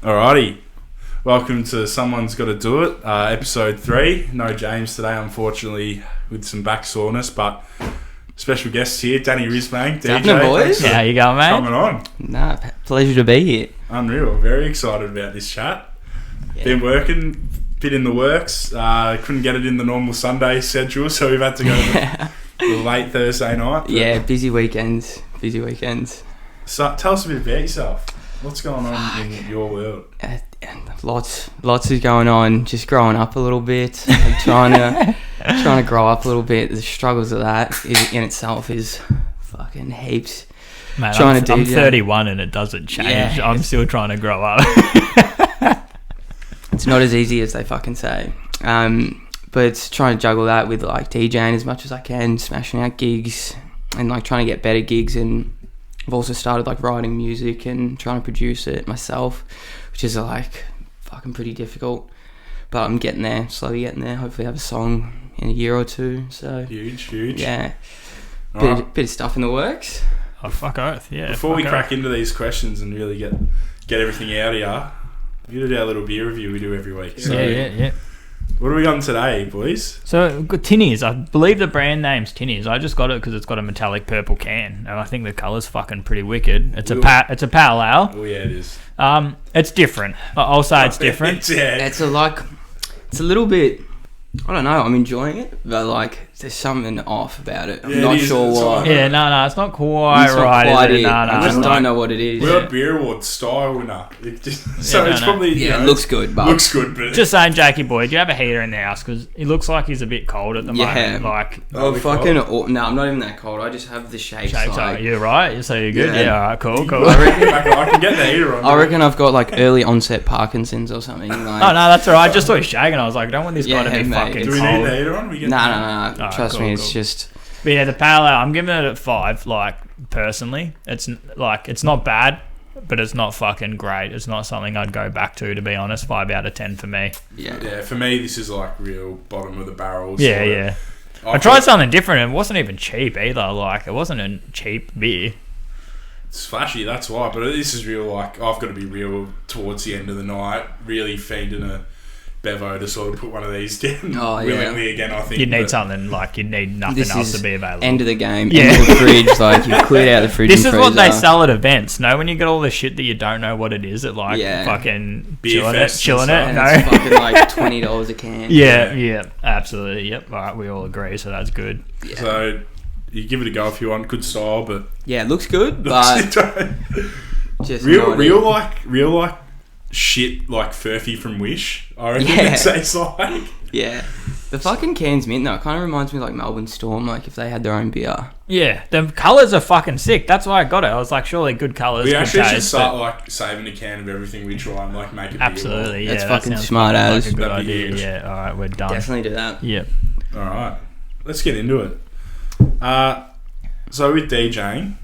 Alrighty, welcome to Someone's Got to Do It, episode 3. No James today, unfortunately, with some back soreness, but special guests here, Danny Rhizbang, DJ. Boys? How you going, mate? Coming on. Nah, pleasure to be here. Unreal, very excited about this chat. Yeah. Been working, bit in the works, couldn't get it in the normal Sunday schedule, so we've had to go to the late Thursday night. Yeah, busy weekends. So, tell us a bit about yourself. What's going on in your world? Lots is going on. Just growing up a little bit. trying to grow up a little bit. The struggles of that in itself is fucking heaps. Mate, I'm 31 and it doesn't change. Yeah, I'm still trying to grow up. It's not as easy as they fucking say. But it's trying to juggle that with like DJing as much as I can, smashing out gigs and like trying to get better gigs. And I've also started like writing music and trying to produce it myself, which is like fucking pretty difficult. But I'm getting there, slowly getting there. Hopefully have a song in a year or two. So Huge. Yeah. Bit of stuff in the works. Oh, fuck oath, yeah. Before we crack into these questions and really get everything out of you, we did our little beer review we do every week. So Yeah. What are we on today, boys? So, good Tinnies. I believe the brand name's Tinnies. I just got it because it's got a metallic purple can, and I think the colour's fucking pretty wicked. It's a pale ale. Oh yeah, it is. It's different. I'll say it's different. It's a little bit. I don't know. I'm enjoying it, but like there's something off about it. I'm not sure what. Yeah, no, it's not quite right. Is it? No, I just don't know what it is. We're a beer award style winner. Probably it looks good, but just saying, Jakey boy, do you have a heater in the house? Because it looks like he's a bit cold at the moment. Like, no, I'm not even that cold. I just have the shakes. Like, you're right. So you're good. Yeah, all right, cool. I can get the heater on. I reckon I've got like early onset Parkinson's or something. Like, oh no, that's all right. I just saw you shaking. I was like, I don't want this guy to be fucking cold. Do we need the heater on? No. Trust me, it's just. But yeah, the pale ale, I'm giving it a 5. Like personally, it's not bad, but it's not fucking great. It's not something I'd go back to be honest. 5 out of 10 for me. Yeah. For me, this is like real bottom of the barrel. Yeah. I tried something different, and it wasn't even cheap either. Like it wasn't a cheap beer. It's flashy, that's why. But this is real. Like I've got to be real towards the end of the night. Really fiending a Bevo to sort of put one of these down willingly again, I think. You need something like you need nothing else to be available. End of the game, end of the fridge, like you've cleared out the fridge. This is what they sell at events. No, when you get all the shit that you don't know what it is, at like fucking beer chilling it. And it's fucking like $20 a can. Yeah, absolutely. Yep. All right, we all agree, so that's good. Yeah. So you give it a go if you want. Good style, but yeah, it looks good, but just real like shit like Furphy from Wish. I reckon it tastes like. Yeah. The fucking can's mint though. It kind of reminds me of like Melbourne Storm, like if they had their own beer. Yeah, the colours are fucking sick. That's why I got it. I was like, surely good colours. We actually should start like saving a can of everything we try and like make it. Absolutely, yeah. That's fucking smart as. Like a good idea. Yeah. All right, we're done. Definitely do that. Yeah. All right, let's get into it. So with DJing,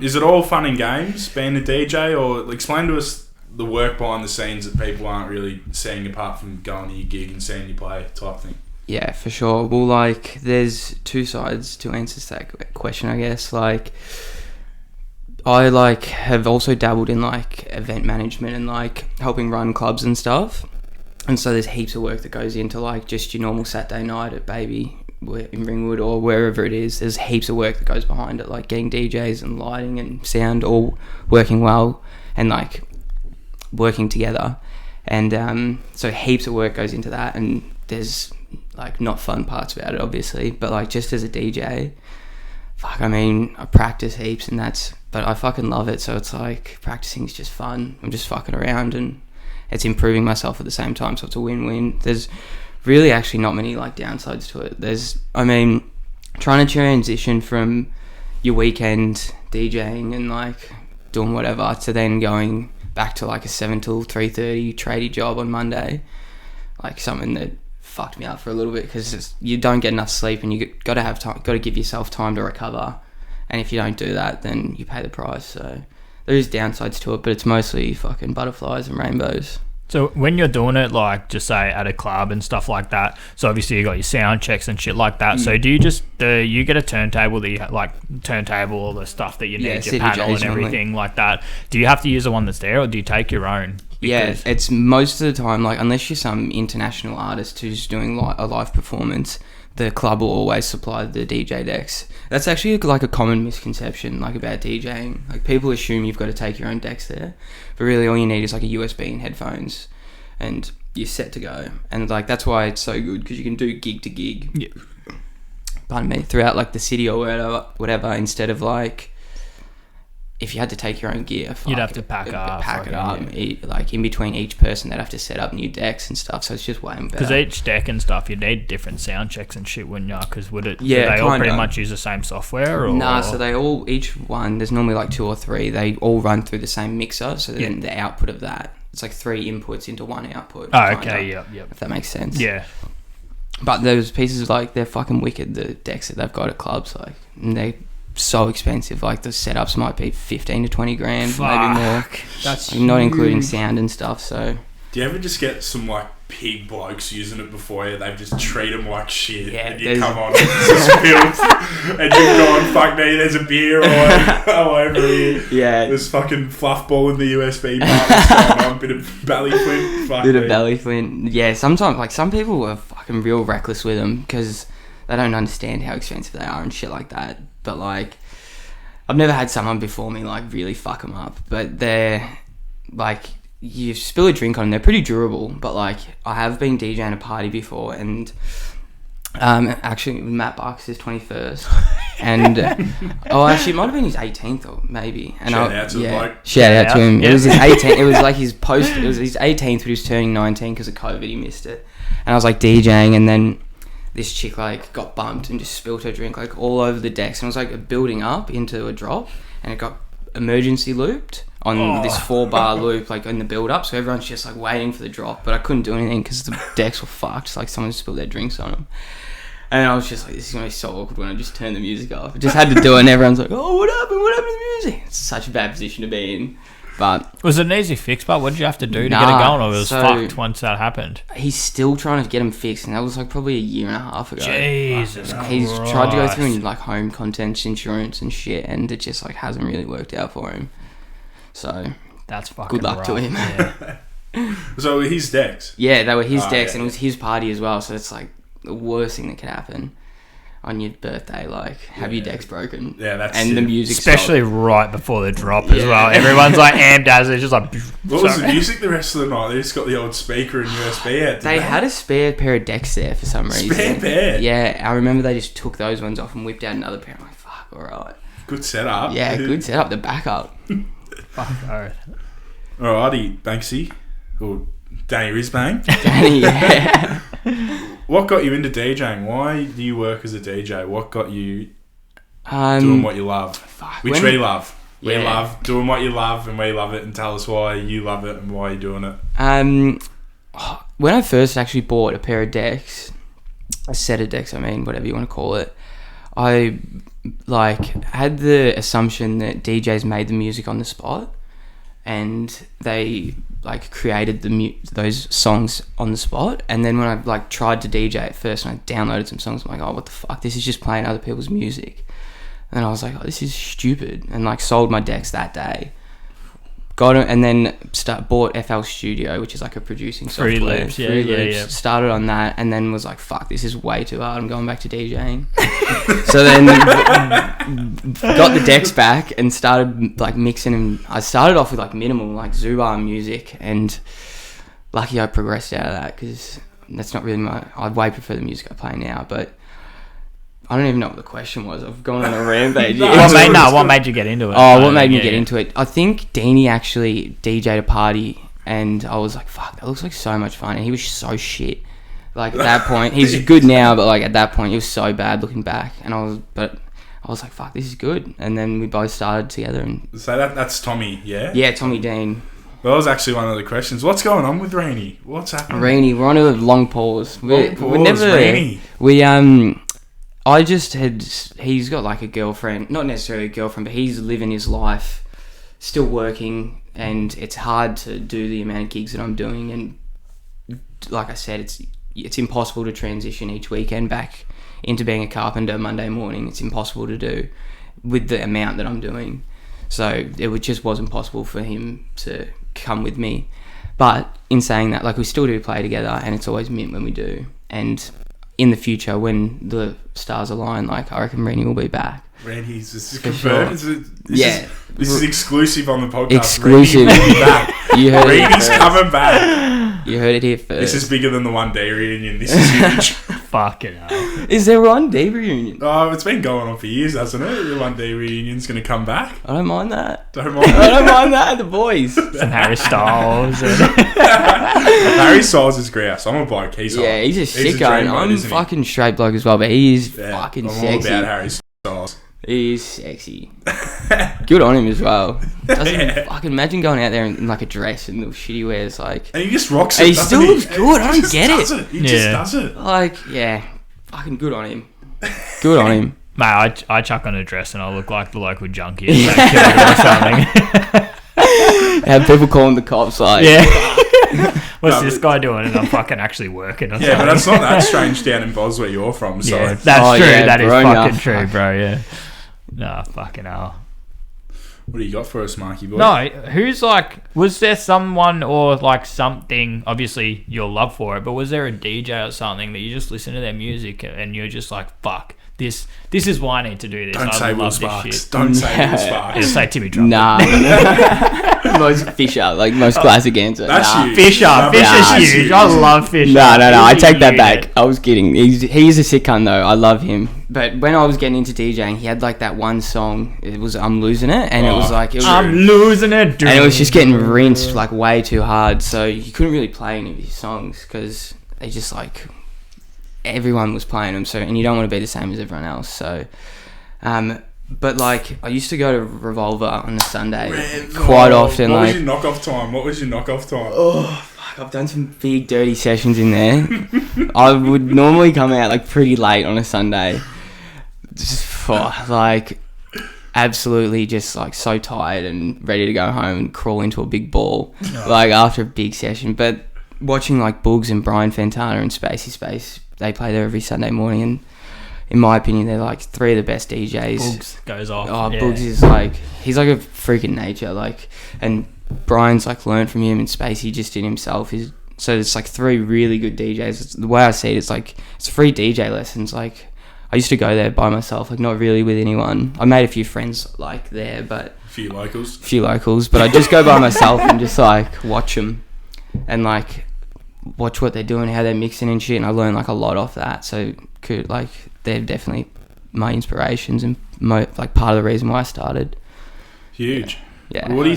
is it all fun and games being a DJ, or explain to us the work behind the scenes that people aren't really seeing apart from going to your gig and seeing you play type thing? Yeah, for sure. Well, like, there's two sides to answer that question, I guess. Like, I, like, have also dabbled in, like, event management and, like, helping run clubs and stuff. And so there's heaps of work that goes into, like, just your normal Saturday night at Baby in Ringwood or wherever it is. There's heaps of work that goes behind it, like getting DJs and lighting and sound all working well and, like, working together. And so heaps of work goes into that, and there's like not fun parts about it obviously, but like just as a DJ, I practice heaps and but I fucking love it. So it's like practicing is just fun. I'm just fucking around and it's improving myself at the same time, so it's a win-win. There's really actually not many like downsides to it. Trying to transition from your weekend DJing and like doing whatever to then going back to like a 7 till 3:30 tradie job on Monday, like something that fucked me up for a little bit because you don't get enough sleep and you got to give yourself time to recover, and if you don't do that then you pay the price. So there is downsides to it, but it's mostly fucking butterflies and rainbows. So when you're doing it, like just say at a club and stuff like that, so obviously you got your sound checks and shit like that. So do you just you get a turntable, all the stuff that you need, your panel and everything like that? Do you have to use the one that's there, or do you take your own? Yeah, Because- it's most of the time, like, unless you're some international artist who's doing a live performance, the club will always supply the DJ decks. That's actually like a common misconception, like, about DJing. Like, people assume you've got to take your own decks there, but really all you need is like a USB and headphones, and you're set to go. And like that's why it's so good, because you can do gig to gig. Yeah. Pardon me, throughout like the city or whatever, instead of like, if you had to take your own gear, You'd have to pack it up, up. yeah. Like in between each person, they'd have to set up new decks and stuff. So it's just way better. Because each deck and stuff, you need different sound checks and shit, wouldn't you? Because would Yeah, they all pretty kinda. much use the same software? Or? Nah, so they all, each one, there's normally like 2 or 3. They all run through the same mixer. So then the output of that, it's like 3 inputs into 1 output. Oh, kinda, okay, yep. If that makes sense. Yeah. But those pieces, like, they're fucking wicked, the decks that they've got at clubs, like, and they're so expensive. Like, the setups might be 15 to 20 grand, maybe more. That's Like, not including huge. sound and stuff, so... Do you ever just get some like pig blokes using it before you? They just treat them like shit, Yeah, and you there's- come on, it's just filth, and you've gone, fuck me, there's a beer all over here. Yeah, There's fucking fluff ball in the USB part. What's going on? Bit of belly flint. Fuck bit me. of belly flint. Yeah, sometimes, like, some people are fucking real reckless with them because they don't understand how expensive they are and shit like that. But, like, I've never had someone before me, like, really fuck them up. But they're, like... You spill a drink on them, they're pretty durable, but like I have been DJing a party before, and actually Matt Bucks is 21st, and actually it might have been his 18th or maybe. And Shout out to the bloke. Shout out to him. Yeah. It was his 18th. It was like his post. It was his 18th, but he was turning 19 because of COVID. He missed it, and I was like DJing, and then this chick like got bumped and just spilled her drink like all over the decks, and it was like building up into a drop, and it got emergency looped on this 4-bar loop, like in the build up, so everyone's just like waiting for the drop, but I couldn't do anything because the decks were fucked. It's like someone spilled their drinks on them, and I was just like, this is gonna be so awkward when I just turn the music off. I just had to do it, and everyone's like, oh, what happened to the music? It's such a bad position to be in. But Was it an easy fix, but what did you have to do to Nah, get it going, or it was so- fucked once that happened? he's still trying to get them fixed, and that was like probably a year and a half ago. Jesus He's Christ. tried to go through like home contents insurance and shit, and it just like hasn't really worked out for him. So That's fucking good luck rough. to him. Yeah. So his decks. Yeah, they were his Oh, decks, yeah. and it was his party as well. So it's like the worst thing that could happen on your birthday. Like have your decks broken. Yeah, that's and the it. music. Especially stopped. right before the drop as Yeah. well. Everyone's like amped as it's just like. What was the sorry. music the rest of the night? They just got the old speaker and USB out. They had a spare pair of decks there for some reason. Spare pair? Yeah, I remember they just took those ones off and whipped out another pair. I'm like, fuck, all right. Good setup. Yeah, good setup. The backup. Fuck, oh. Alrighty, Banksy or Danny Rhizbang. Danny, yeah. What got you into DJing? Why do you work as a DJ? What got you doing Um, what you love? fuck, Which when- we love. We Yeah. love doing what you love, and we love it. And tell us why you love it and why you're doing it. When I first actually bought a pair of decks, a set of decks, I mean, whatever you want to call it, I like had the assumption that DJs made the music on the spot, and they like created those songs on the spot. And then when I like tried to DJ at first and I downloaded some songs, I'm like, oh, what the fuck? This is just playing other people's music. And I was like, oh, this is stupid, and like sold my decks that day. Got it, and then bought FL Studio, which is like a producing Free software. loops, yeah. Started on that, and then was like, fuck, this is way too hard. I'm going back to DJing. So then got the decks back and started like mixing, and I started off with like minimal, like Zubar music, and lucky I progressed out of that, because that's not really I'd way prefer the music I play now, but I don't even know what the question was. I've gone on a rampage. No, What made you get into it? What made me get Yeah. into it? I think Deanie actually DJ'd a party, and I was like, fuck, that looks like so much fun. And he was so shit. Like, at that point, he's good now, but like at that point, he was so bad looking back. And I was like, fuck, this is good. And then we both started together. And So that's Tommy, yeah? yeah, Tommy Dean. Well, that was actually one of the questions. What's going on with Rainey? What's happening? Rainey, we're on a long pause. Long pause, Rainey. He's got like a girlfriend, not necessarily a girlfriend, but he's living his life, still working, and it's hard to do the amount of gigs that I'm doing. And like I said, it's impossible to transition each weekend back into being a carpenter Monday morning. It's impossible to do with the amount that I'm doing. So it just wasn't possible for him to come with me. But in saying that, like, we still do play together, and it's always mint when we do. And in the future, when the stars align, like, I reckon Rennie will be back. Randy's this is For confirmed. sure. This is exclusive on the podcast. Exclusive. Randy will be back. You heard it Randy's first. coming back. You heard it here first. This is bigger than the 1D reunion. This is huge. Fucking hell. Is there one D reunion? Oh, it's been going on for years, hasn't it? The 1D reunion's going to come back. I don't mind that. Don't mind. I don't mind that. The boys. Some Harry Styles. And Harry Styles is grouse. I'm a bloke. He's hot. Yeah, he's a dream sicko. And bloke, I'm isn't he? fucking straight bloke as well, but he is Yeah, fucking I'm sexy. all about Harry Styles. He's sexy. Good on him as well. Doesn't fucking imagine going out there in like a dress and the shit he wears, like. And he just rocks it. And he doesn't still looks good. I He don't just get does it. He just does it. Like, yeah, fucking good on him. Good on him. mate, I chuck on a dress and I look like the local junkie at that killer or something. Have people calling the cops like, Yeah. What's No, this guy doing? And I'm fucking actually working or Yeah, but something. that's not that strange down in Bos where you're from. So Yeah, that's Oh, true. yeah, That is bro, fucking nah. true, bro. Yeah. Nah, fucking hell. what do you got for us, Marky boy? No, who's like, was there someone or like something, obviously your love for it, but was there a DJ or something that you just listen to their music and you're just like, fuck, this is why I need to do this. Don't I say Will love this Sparks. shit. Don't say Will Just Sparks. say Timmy Trumpet. nah. Most Fisher, like most classic answer. That's nah. huge. Fisher, No, Fisher's that's huge. I love Fisher. No, I He's take a that unit. back. I was kidding. He's a sick cunt though. I love him. But when I was getting into DJing, he had like that one song. It was "I'm Losing It," and it was like I'm losing it, dude. and it was just getting rinsed like way too hard. So you couldn't really play any of his songs because they just like everyone was playing them. So and you don't want to be the same as everyone else. So, but like I used to go to Revolver on a Sunday quite often. What Like was your knockoff time? What was your knockoff time? oh. I've done some big dirty sessions in there. I would normally come out like pretty late on a Sunday. Just like absolutely just like so tired and ready to go home and crawl into a big ball like after a big session. But watching like Boogs and Brian Fantana and Spacey Space, they play there every Sunday morning, and in my opinion they're like three of the best DJs. Boogs goes off. Oh, yeah. Boogs is like he's like a freak in nature, like, and Brian's like learned from him, and Spacey just in himself is. So it's like three really good DJs. The way I see it, it's like it's free DJ lessons. Like I used to go there by myself, like not really with anyone. I made a few friends like there, but A few locals. But I just go by myself and just like watch them and like watch what they're doing, how they're mixing and shit. And I learned like a lot off that. So could like they're definitely my inspirations and like part of the reason why I started. Huge. Yeah. What do you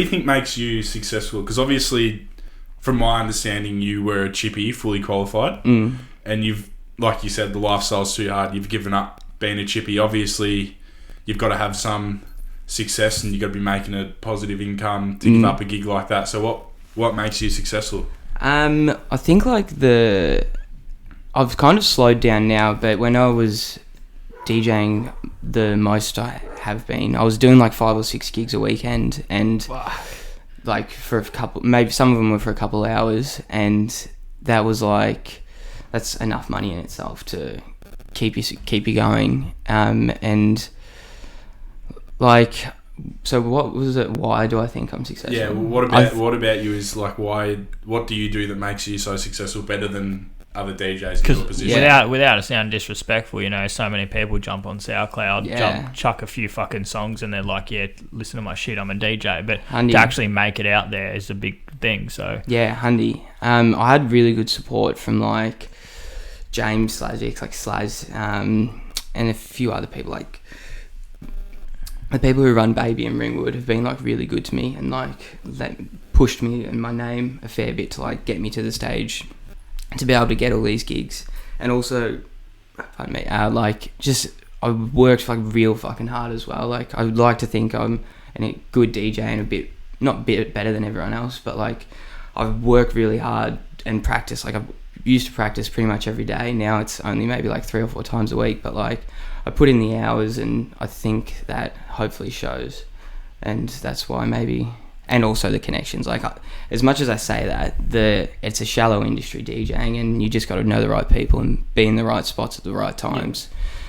think makes you successful? Because obviously, from my understanding, you were a chippy, fully qualified, and you've, like you said, the lifestyle's too hard. You've given up being a chippy. Obviously, you've got to have some success, and you've got to be making a positive income to give up a gig like that. So, what makes you successful? I think like I've kind of slowed down now, but when I was DJing the most I have been, I was doing like 5 or 6 gigs a weekend, and like for a couple, maybe some of them were for a couple of hours, and that was like that's enough money in itself to keep you going. And like, so what was it? Why do I think I'm successful? Yeah. Well, what about you? Is like why? What do you do that makes you so successful, better than other DJs in your position? Without it sounding disrespectful, you know, so many people jump on SoundCloud, chuck a few fucking songs, and they're like, yeah, listen to my shit, I'm a DJ. But Handy. to actually make it out there is a big thing. So Yeah, handy. I had really good support from like James Slazik, like Slaz, and a few other people. Like the people who run Baby and Ringwood have been like really good to me, and like pushed me and my name a fair bit to like get me to the stage to be able to get all these gigs. And also, pardon me, like just I worked like real fucking hard as well. Like I would like to think I'm a good DJ and a bit better than everyone else, but like I've worked really hard and practiced. Like I've used to practice pretty much every day. Now it's only maybe like 3 or 4 times a week, but like I put in the hours, and I think that hopefully shows, and that's why maybe. And also the connections. Like as much as I say that, it's a shallow industry DJing, and you just got to know the right people and be in the right spots at the right times.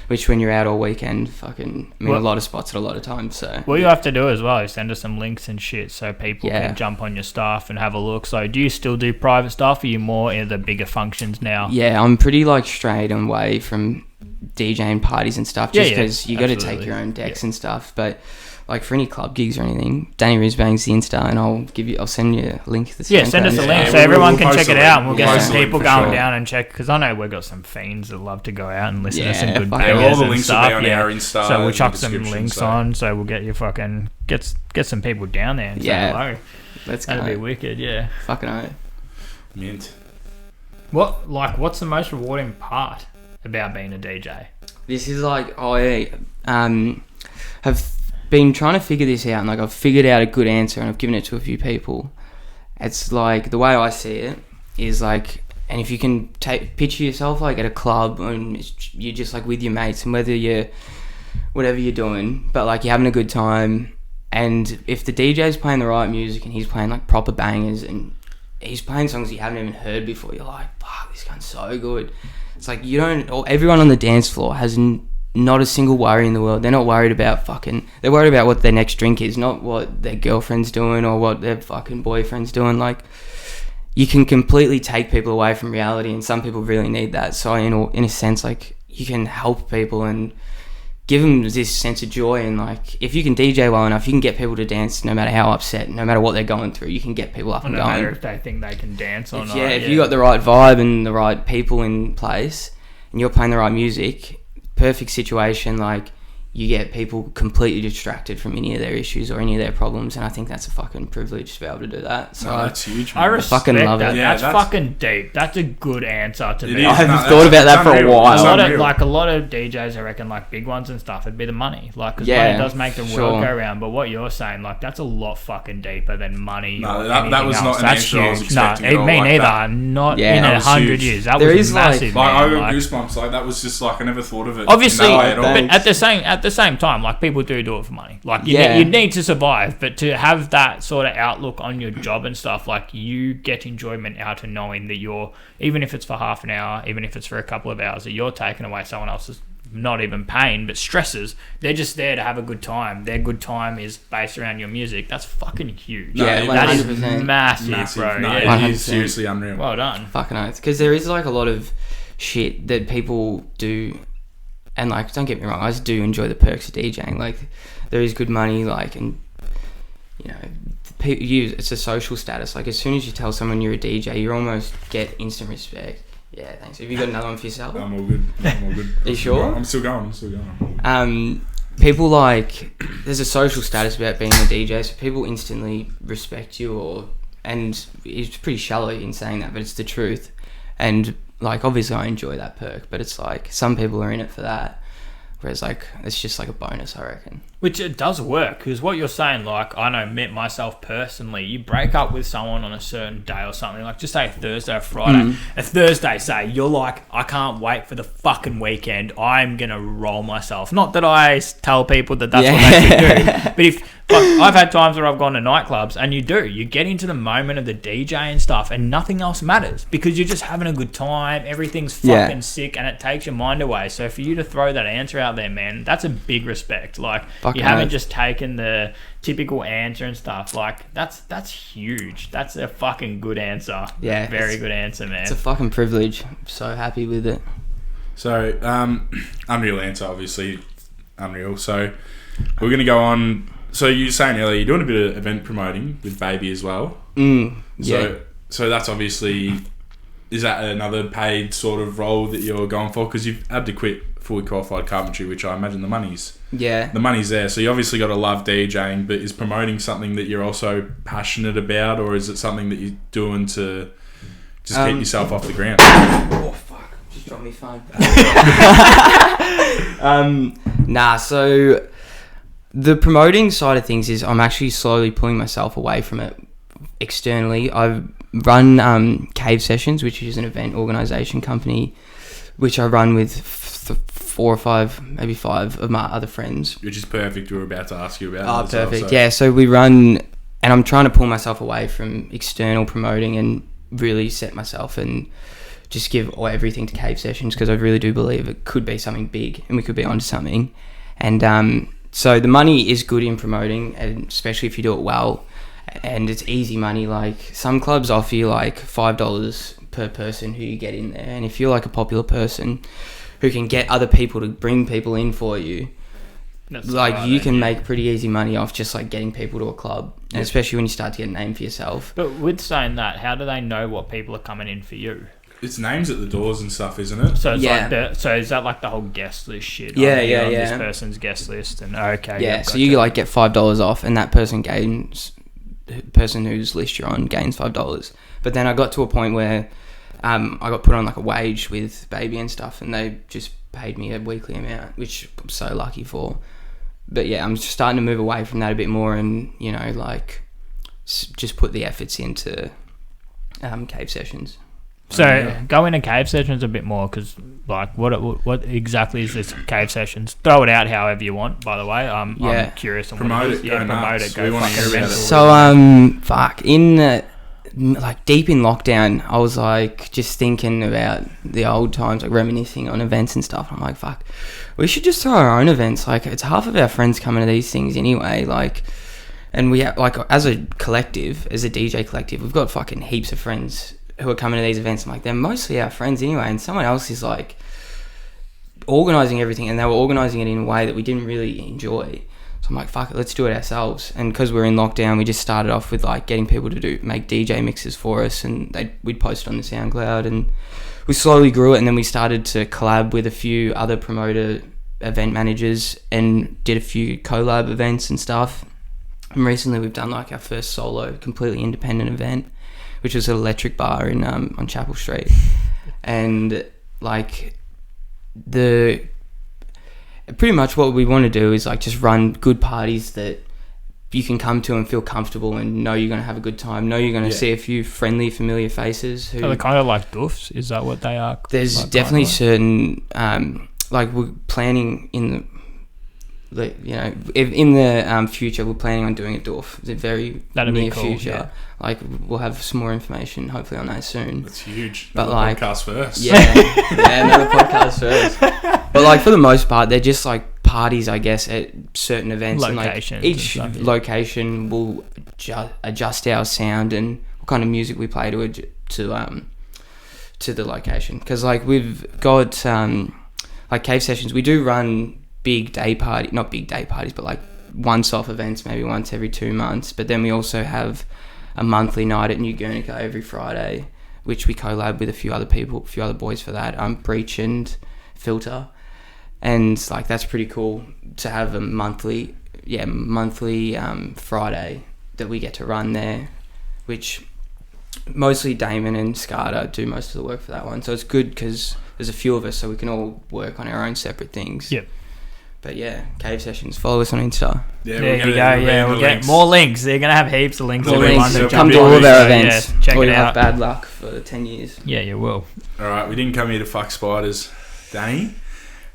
which when you're out all weekend, fucking mean a lot of spots at a lot of times. So what you have to do as well is send us some links and shit so people can jump on your stuff and have a look. So do you still do private stuff? Or are you more in the bigger functions now? Yeah, I'm pretty like straight away from DJing parties and stuff, just because you got to take your own decks and stuff. But like for any club gigs or anything, Danny Rhizbang's the Insta, and I'll send you a link. Send us a link so everyone can check it out, and we'll get some people going down and check, because I know we've got some fiends that love to go out and listen to some good bangers all the and links stuff. will be on our Insta. So we'll chuck some links on, so we'll get you fucking get some people down there and say hello. Let's go. That'd be wicked, yeah. Fucking oath. Mint. What's the most rewarding part about being a DJ? This is like I have been trying to figure this out, and like I've figured out a good answer, and I've given it to a few people. It's like the way I see it is like, and if you can picture yourself like at a club and you're just like with your mates, and whatever you're doing, but like you're having a good time, and if the DJ's playing the right music and he's playing like proper bangers and he's playing songs you haven't even heard before, you're like, fuck, this guy's so good. It's like everyone on the dance floor has not a single worry in the world. They're not worried about they're worried about what their next drink is, not what their girlfriend's doing or what their fucking boyfriend's doing. Like, you can completely take people away from reality, and some people really need that. So in a sense, like, you can help people and give them this sense of joy, and like, if you can DJ well enough, you can get people to dance no matter how upset, no matter what they're going through. You can get people up and going. No matter if they think they can dance or not. If you got the right vibe and the right people in place, and you're playing the right music, perfect situation, like, you get people completely distracted from any of their issues or any of their problems, and I think that's a fucking privilege to be able to do that. So that's huge, man. I respect fucking love that. Yeah, that's fucking deep. That's a good answer to me. I haven't thought about that for a while. A lot of DJs, I reckon, like big ones and stuff, it'd be the money, like, because money does make the world go round. But what you're saying, like, that's a lot fucking deeper than money. No, that was not an answer I was expecting. No, me neither. Not in 100 years. That was massive. Like, I got goosebumps. Like, that was just like, I never thought of it. Obviously, but at the same time, like, people do it for money. Like, you need to survive, but to have that sort of outlook on your job and stuff, like, you get enjoyment out of knowing that you're, even if it's for half an hour, even if it's for a couple of hours, that you're taking away someone else's, not even pain, but stresses. They're just there to have a good time. Their good time is based around your music. That's fucking huge. Yeah, that is massive, bro. No, yeah. it is seriously unreal. Well done. Fucking oath. Because there is like a lot of shit that people do. And, like, don't get me wrong, I just do enjoy the perks of DJing. Like, there is good money, like, and, you know, it's a social status. Like, as soon as you tell someone you're a DJ, you almost get instant respect. Yeah, thanks. Have you got another one for yourself? I'm all good. Are you sure? I'm still going. People, like, there's a social status about being a DJ, so people instantly respect you, and it's pretty shallow in saying that, but it's the truth. And, like, obviously I enjoy that perk, but it's like some people are in it for that, whereas, like, it's just like a bonus, I reckon. Which it does work, because what you're saying, like, I know myself personally, you break up with someone on a certain day or something, like, just say a Thursday or Friday. A Thursday, say, you're like, I can't wait for the fucking weekend, I'm gonna roll myself. Not that I tell people that that's what they should do, but if, like, I've had times where I've gone to nightclubs, and you get into the moment of the DJ and stuff, and nothing else matters, because you're just having a good time, everything's fucking sick, and it takes your mind away. So for you to throw that answer out there, man, that's a big respect. Like, you haven't just taken the typical answer and stuff. Like, that's huge. That's a fucking good answer. Yeah, very good answer, man. It's a fucking privilege. I'm so happy with it. So, unreal answer, obviously. Unreal. So, we're going to go on. So, you were saying earlier, you're doing a bit of event promoting with Baby as well. So that's obviously, is that another paid sort of role that you're going for? Because you've had to quit fully qualified carpentry, which I imagine the money's there. So you obviously got to love DJing, but is promoting something that you're also passionate about, or is it something that you're doing to just keep yourself off the ground? Oh fuck! Just dropped my phone. So the promoting side of things is I'm actually slowly pulling myself away from it externally. I've run Cave Sessions, which is an event organisation company, which I run with 4 or 5, maybe 5 of my other friends. Which is perfect. We were about to ask you about. Oh, perfect. Well, so. Yeah, so we run, and I'm trying to pull myself away from external promoting and really set myself and just give everything to Cave Sessions, because I really do believe it could be something big and we could be onto something. And so the money is good in promoting, and especially if you do it well, and it's easy money. Like some clubs offer you like $5 per person who you get in there, and if you're like a popular person who can get other people to bring people in for you, you can make pretty easy money off just like getting people to a club, and especially when you start to get a name for yourself. But with saying that, how do they know what people are coming in for you? It's names at the doors and stuff, isn't it? So it's so is that like the whole guest list shit? Yeah. This person's guest list, and okay. Yeah, so you like get $5 off, and that person whose list you're on gains $5. But then I got to a point where I got put on like a wage with Baby and stuff, and they just paid me a weekly amount, which I'm so lucky for. But yeah, I'm just starting to move away from that a bit more, and just put the efforts into Cave Sessions. So go into Cave Sessions a bit more, because like what exactly is this Cave Sessions? Throw it out however you want. By the way, I'm curious on promote what it is. Promote it. Go fucking it. So deep in lockdown, I was like just thinking about the old times, like reminiscing on events and stuff. I'm like, fuck, we should just throw our own events. Like it's half of our friends coming to these things anyway. Like, and we have, like as a collective, as a DJ collective, we've got fucking heaps of friends who are coming to these events. I'm like, they're mostly our friends anyway, and someone else is like organising everything, and they were organising it in a way that we didn't really enjoy. So I'm like, fuck it, let's do it ourselves. And because we're in lockdown, we just started off with like getting people to make DJ mixes for us, and we'd post it on the SoundCloud, and we slowly grew it. And then we started to collab with a few other promoter event managers and did a few collab events and stuff. And recently we've done like our first solo completely independent event, which was at Electric Bar in on Chapel Street. And like pretty much what we want to do is like just run good parties that you can come to and feel comfortable and know you're going to have a good time, know you're going to see a few friendly, familiar faces. Are they kind of like doofs? Is that what they are? There's like definitely certain like we're planning in the future, we're planning on doing a doof. The very near future. Yeah. Like we'll have some more information hopefully on that soon. That's huge. But another like podcast first. Yeah, another podcast first. But like for the most part, they're just like parties, I guess, at certain events. Locations, and like each location will adjust our sound and what kind of music we play to the location. Because like we've got like Cave Sessions, we do run not big day parties, but like once-off events, maybe once every 2 months. But then we also have a monthly night at New Guernica every Friday, which we collab with a few other boys for that, Breach and Filter. And like that's pretty cool to have a monthly Friday that we get to run there, which mostly Damon and Scarter do most of the work for that one. So it's good because there's a few of us, so we can all work on our own separate things. Yep. But yeah, Cave Sessions. Follow us on Insta. Yeah, there you go. Yeah, we'll get more links. They're gonna have heaps of links. More links. Come to all of our events. Yeah, check it out. Have bad luck for 10 years. Yeah, you will. All right, we didn't come here to fuck spiders. Danny,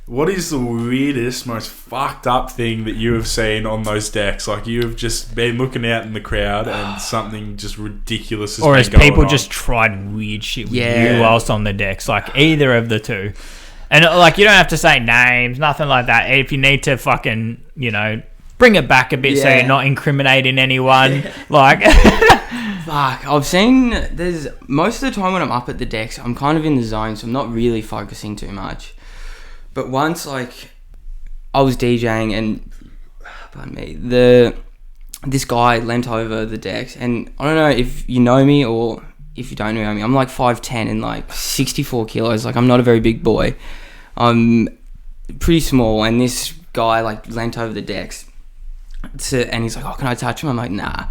what is the weirdest, most fucked up thing that you have seen on those decks? Like you have just been looking out in the crowd and something just ridiculous has or been has going people on. just tried weird shit with you whilst on the decks? Like either of the two. And like you don't have to say names, nothing like that. If you need to fucking, bring it back a bit so you're not incriminating anyone. Like fuck, I've seen there's most of the time when I'm up at the decks, I'm kind of in the zone, so I'm not really focusing too much. But once like I was DJing and pardon me, this guy leant over the decks, and I don't know if you know me or if you don't know me, I'm like 5'10" and like 64 kilos. Like I'm not a very big boy. I'm pretty small, and this guy like leant over the decks and he's like, oh, can I touch him? I'm like, nah.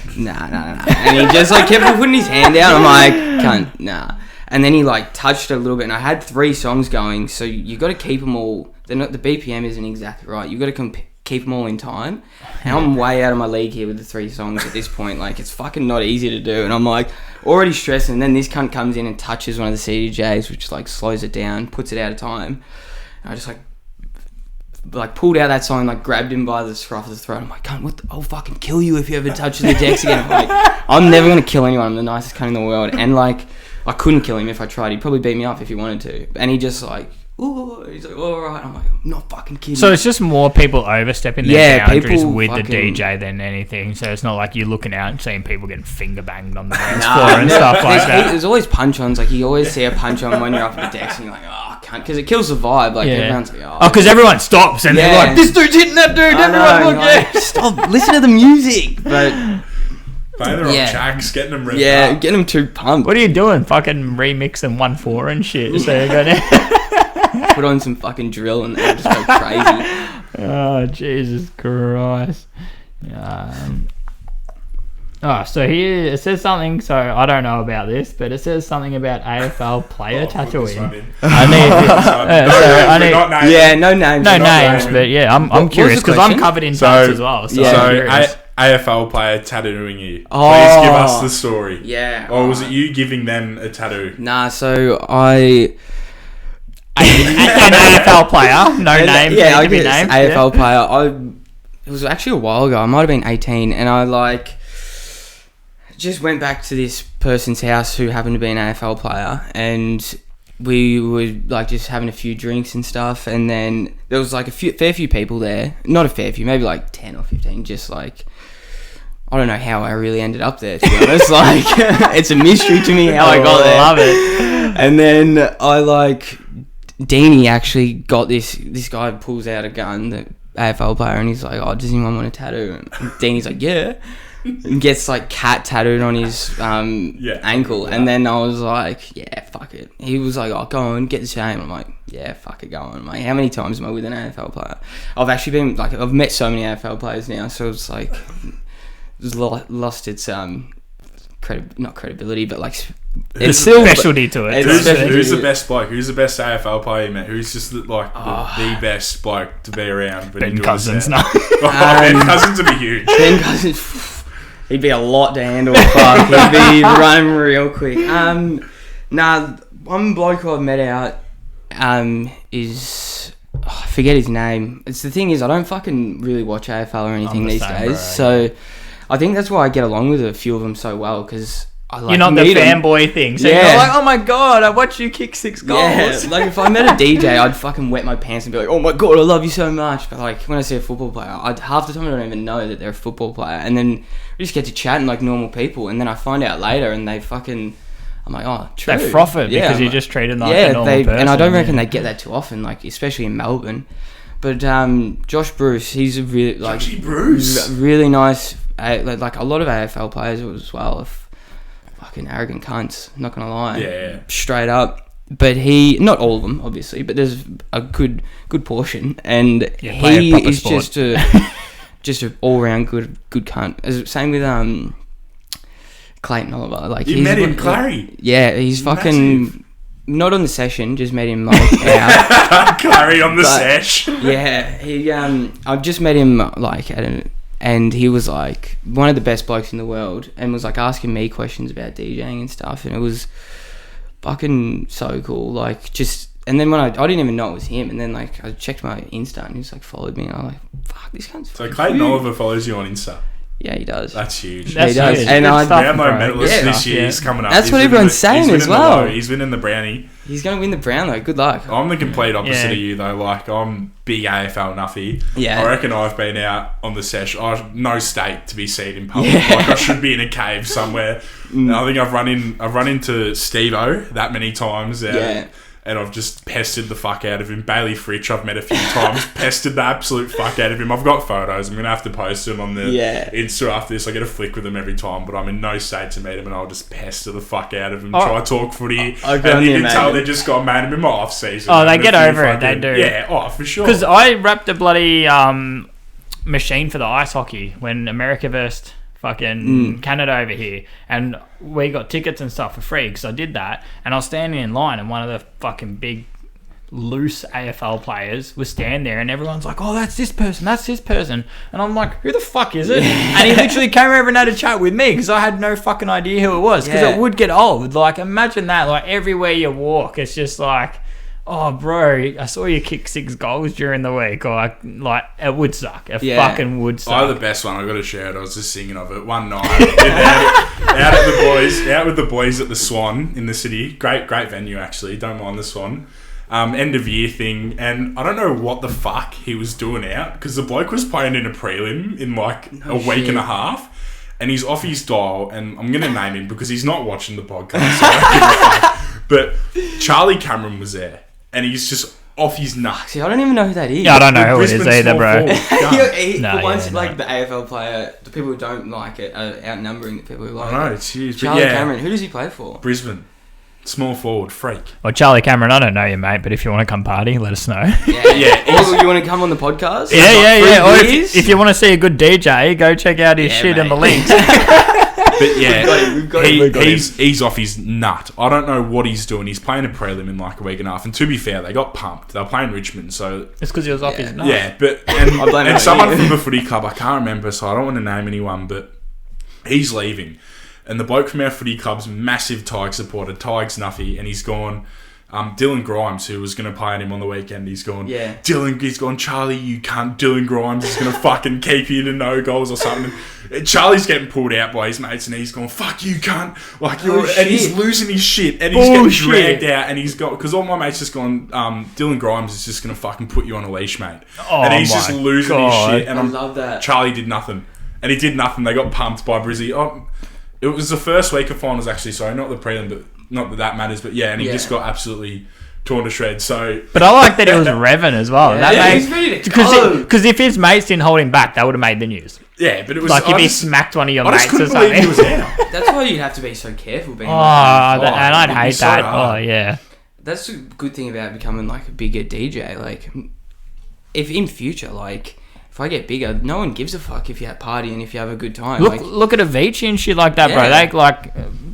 And he just like kept putting his hand out. I'm like, cunt, nah. And then he like touched it a little bit, and I had 3 songs going, so you got to keep them all. The BPM isn't exactly right. You got to keep them all in time. And I'm way out of my league here with the 3 songs at this point. Like it's fucking not easy to do, and I'm like already stressing. And then this cunt comes in and touches one of the CDJs, which like slows it down, puts it out of time. And I just like pulled out that song, like grabbed him by the scruff of the throat. I'm like, cunt, I'll fucking kill you if you ever touch the decks again. I'm like, I'm never gonna kill anyone. I'm the nicest cunt in the world. And like I couldn't kill him if I tried. He'd probably beat me up if he wanted to. And he just like, ooh, he's like, all right. I'm like, I'm not fucking kidding. So it's just more people overstepping their boundaries people with fucking, the DJ than anything. So it's not like you're looking out and seeing people getting finger banged on the dance floor and stuff like that. There's always punch-ons. Like, you always see a punch-on when you're up at the decks and you're like, oh, I can't. Because it kills the vibe. Like, everyone's like, oh. Because everyone stops and they're like, this dude's hitting that dude. Everyone look, like, stop. Listen to the music. But... Playing the wrong tracks, getting them revved up. Getting them too pumped. What are you doing? Fucking remixing 1/4 and shit. So you're going put on some fucking drill and they'll just go crazy. Oh, Jesus Christ. So here it says something. So I don't know about this, but it says something about AFL player tattooing. I need. No names. No names, but yeah, I'm curious because I'm covered in tats as well. So AFL player tattooing you. Please give us the story. Yeah. Or was it you giving them a tattoo? Nah, so an AFL player, no name. Yeah, I guess AFL player. It was actually a while ago. I might have been 18, and I just went back to this person's house who happened to be an AFL player, and we were just having a few drinks and stuff, and then there was a fair few people there. Not a fair few, maybe 10 or 15. Just I don't know how I really ended up there, to be honest. It's a mystery to me how I got there. Love it. And then Deanie actually got this guy pulls out a gun, the AFL player, and he's like, oh, does anyone want a tattoo? And Deanie's like, yeah. And gets cat tattooed on his ankle. And then I was like, yeah, fuck it. He was like, oh, go on, get the same. I'm like, yeah, fuck it, go on. I'm like, how many times am I with an AFL player? I've actually been I've met so many AFL players now, so it's lost its not credibility, but it's still specialty to it. Who's the best bloke? Who's the best AFL player you met? Who's just the best bloke to be around? Ben Cousins, no. Ben Cousins would be huge. Ben Cousins, he'd be a lot to handle. Fuck, he'd be running real quick. One bloke who I've met out is I forget his name. It's the thing is I don't fucking really watch AFL or anything these days, bro. So I think that's why I get along with a few of them so well, because you're not the fanboy thing. So you're like, oh my god, I watched you kick 6 goals. Yeah, if I met a DJ, I'd fucking wet my pants and be like, oh my god, I love you so much. But when I see a football player, half the time I don't even know that they're a football player. And then we just get to chatting like normal people, and then I find out later, and they fucking, I'm like, oh, true. They froth it because you just treated them like a normal person. And I don't reckon they get that too often, especially in Melbourne. But Josh Bruce, he's a really really nice. A lot of AFL players as well. Fucking arrogant cunts, not gonna lie. Yeah. Straight up. But not all of them, obviously, but there's a good portion, and he is just a all round good cunt. Same with Clayton Oliver. You met him, Clary. Yeah, he's fucking massive. Not on the session, just met him out. Clary on the sesh. Yeah, I've just met him and he was one of the best blokes in the world, and was asking me questions about DJing and stuff, and it was fucking so cool. And then when I didn't even know it was him, and then I checked my Insta and he was followed me, and I'm like, fuck, this cunt's so Clayton Oliver follows you on Insta. Yeah, he does. That's huge. He does. And Brownlow medalist this year. He's coming up. That's what everyone's saying as well. He's winning the Brownie. He's going to win the Brownlow. Good luck. I'm the complete opposite of you, though. I'm big AFL nuffy. Yeah. I reckon I've been out on the sesh. No state to be seen in public. I should be in a cave somewhere. And I think I've run into Steve-O that many times. And I've just pestered the fuck out of him. Bailey Fritsch, I've met a few times, pestered the absolute fuck out of him. I've got photos. I'm going to have to post them on the Insta after this. I get a flick with him every time, but I'm in no state to meet him, and I'll just pester the fuck out of him, try to talk footy. And you can tell they just got mad at him in my off-season. Oh, they get over it. They do. Yeah, for sure. Because I wrapped a bloody machine for the ice hockey when America versed fucking Canada over here, and we got tickets and stuff for free because I did that, and I was standing in line, and one of the fucking big loose AFL players was standing there, and everyone's like, oh, that's this person, and I'm like, who the fuck is it? And he literally came over and had a chat with me because I had no fucking idea who it was, because it would get old. Imagine that, everywhere you walk, it's just oh, bro, I saw you kick 6 goals during the week. Or like it would suck. It fucking would suck. Oh, the best one. I got to share it. I was just singing of it one night. out with the boys at the Swan in the city. Great venue, actually. Don't mind the Swan. End of year thing, and I don't know what the fuck he was doing out, because the bloke was playing in a prelim in like a week and a half, and he's off his dial, and I'm going to name him because he's not watching the podcast, so I don't give a fuck. But Charlie Cameron was there, and he's just off his nuts. See, I don't even know who that is. Yeah, I don't know who it is either, bro. The AFL player, the people who don't like it are outnumbering the people who like it. I know, it's huge. Charlie Cameron, who does he play for? Brisbane. Small forward, freak. Well, Charlie Cameron, I don't know you, mate, but if you want to come party, let us know. Yeah. You want to come on the podcast? Yeah. Or if you want to see a good DJ, go check out his shit in the links. But yeah, he's off his nut. I don't know what he's doing. He's playing a prelim in like a week and a half. And to be fair, they got pumped. They were playing Richmond, so it's because he was off his nut. Yeah, but and someone from the footy club, I can't remember, so I don't want to name anyone, but he's leaving. And the bloke from our footy club's massive Tigers supporter, Tigers Nuffy, and he's gone. Dylan Grimes, who was going to play on him on the weekend, he's gone. Yeah. He's gone. Charlie, you can't. Dylan Grimes is going to fucking keep you to no goals or something. And Charlie's getting pulled out by his mates, and he's gone. Fuck you, cunt! Like and he's losing his shit, and he's getting dragged out, and he's got because all my mates just gone. Dylan Grimes is just going to fucking put you on a leash, mate. Oh, and he's just losing his shit. And I love that. Charlie did nothing, and he did nothing. They got pumped by Brizzy. It was the first week of finals, actually. Sorry, not the prelim, but not that matters. But yeah, and he just got absolutely torn to shreds. So, but I like that he was revving as well. He's ready to go. Because if his mates didn't hold him back, that would have made the news. Yeah, but it was like if he smacked one of your mates or something. He was out. That's why you'd have to be so careful being. And I'd hate that. Oh yeah. That's a good thing about becoming like a bigger DJ. Like, if in future, like. If I get bigger, no one gives a fuck if you have party and if you have a good time. Look at Avicii and shit like that, bro. They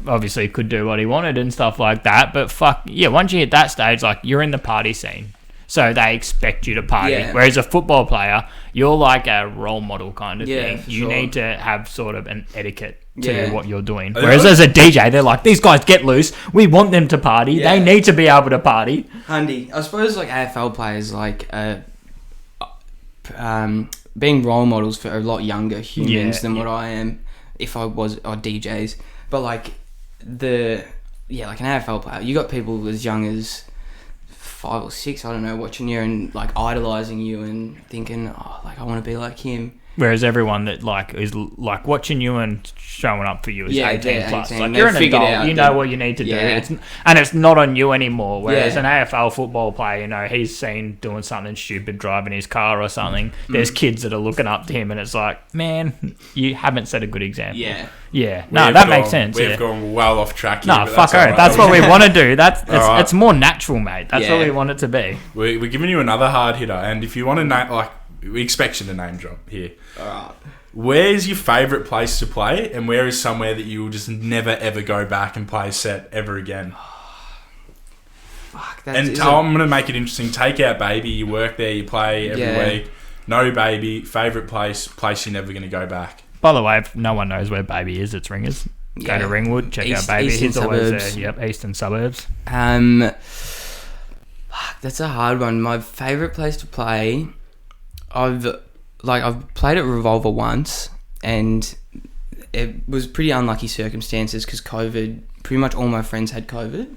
obviously could do what he wanted and stuff like that, but fuck yeah, once you hit that stage, like you're in the party scene, so they expect you to party. Yeah. Whereas a football player, you're like a role model kind of thing. You need to have sort of an etiquette to what you're doing. Whereas as a DJ, they're like, these guys get loose. We want them to party. Yeah. They need to be able to party. Handy. I suppose like AFL players like. Being role models for a lot younger humans than what I am if I was or DJs, but like like an AFL player, you got people as young as 5 or 6, I don't know, watching you and like idolizing you and thinking, oh, like I want to be like him. Whereas everyone that like is like watching you and showing up for you is 18 plus. 18. Like you're an adult, you know what you need to do. It's not on you anymore. Whereas an AFL football player, you know, he's seen doing something stupid, driving his car or something. There's kids that are looking up to him, and it's like, man, you haven't set a good example. Yeah. No, that makes sense. We've gone well off track here. No, fuck it. That's what we want to do. It's more natural, mate. That's what we want it to be. We're giving you another hard hitter, and if you want to name, like, we expect you to name drop here. Alright. Where's your favourite place to play, and where is somewhere that you will just never ever go back and play a set ever again? Fuck, I'm going to make it interesting. Take out baby. You work there. You play every week. No baby. Favourite place you're never going to go back. By the way, if no one knows where baby is, it's Ringers. Go to Ringwood. Check out baby. He's always there. Yep, eastern suburbs. Fuck, that's a hard one. My favourite place to play. I've played at Revolver once, and it was pretty unlucky circumstances because COVID. Pretty much all my friends had COVID,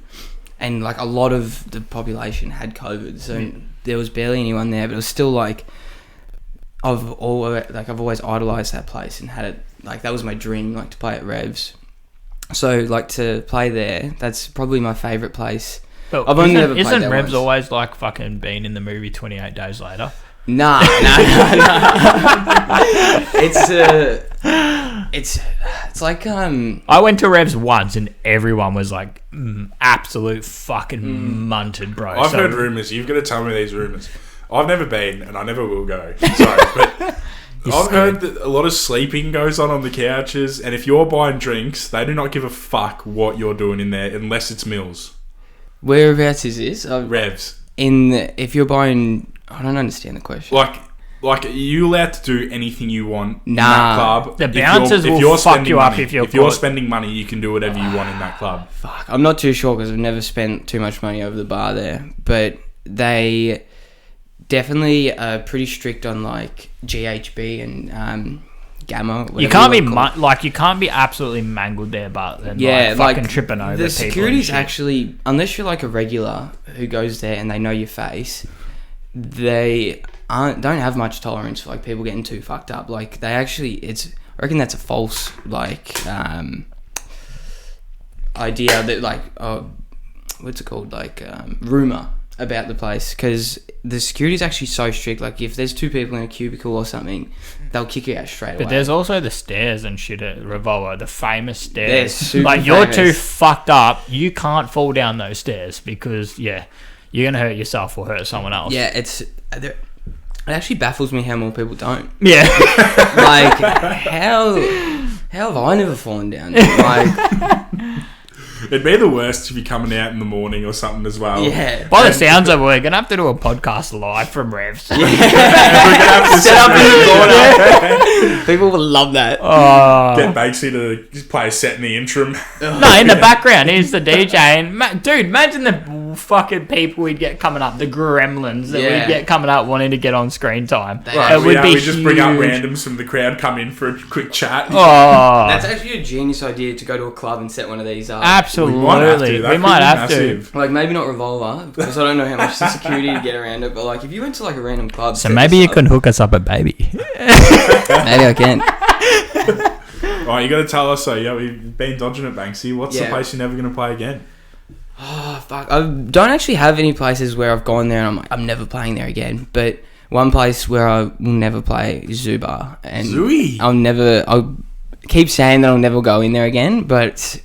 and like a lot of the population had COVID, so there was barely anyone there. But it was still like I've always idolized that place and had it like that was my dream, like to play at Revs. So like to play there, that's probably my favourite place. But I've only ever played there. Isn't Revs always like fucking being in the movie 28 Days Later? No. It's like I went to Revs once and everyone was like absolute fucking munted, bro. I've heard rumours. You've got to tell me these rumours. I've never been and I never will go. Sorry, but I've heard that a lot of sleeping goes on the couches, and if you're buying drinks, they do not give a fuck what you're doing in there unless it's Mills. Whereabouts is this? Revs. If you're buying, I don't understand the question. Like, like, are you allowed to do anything you want in Nah. that club? The bouncers will fuck you up if you're If you're caught. spending money, you can do whatever you want in that club. Fuck, I'm not too sure because I've never spent too much money over the bar there, but they definitely are pretty strict on like GHB and gamma. You can't be you can't be absolutely mangled there, but then fucking tripping over the people. security's and shit. actually, unless you're like a regular who goes there and they know your face, they don't have much tolerance for like people getting too fucked up. Like they actually, I reckon that's a false like idea that like what's it called, like rumor about the place, because the security's actually so strict. Like if there's two people in a cubicle or something, they'll kick you out straight away. But there's also the stairs and shit at Revolver, the famous stairs. They're super like you're famous. too fucked up, you can't fall down those stairs because you're gonna hurt yourself or hurt someone else. Yeah, it actually baffles me how more people don't. Yeah. Like how have I never fallen down? Like It'd be the worst if you're coming out in the morning or something as well. yeah. By the sounds of it, we're gonna have to do a podcast live from Revs. We're gonna have to Set up in the corner. People will love that. Get Bakesy to just play a set in the interim. No, in the background, he's the DJ. And dude, imagine the fucking people we'd get coming up, the gremlins that Yeah. we'd get coming up wanting to get on screen time. Right, It would be we just bring up huge. randoms from the crowd, come in for a quick chat. Oh, That's actually a genius idea to go to a club and set one of these up. absolutely. We might have to. That We could might be have to. massive. Like maybe not Revolver because I don't know how much the security to get around it, but like if you went to like a random club, So set maybe this you up, can hook us up a baby. Maybe I can. Right, you got to tell us. So yeah, we've been dodging it, Banksy. What's the Yeah. place you're never going to play again? Oh fuck! I don't actually have any places where I've gone there and I'm like, I'm never playing there again. But one place where I will never play is Zubar, and Zooey. I'll keep saying that I'll never go in there again, but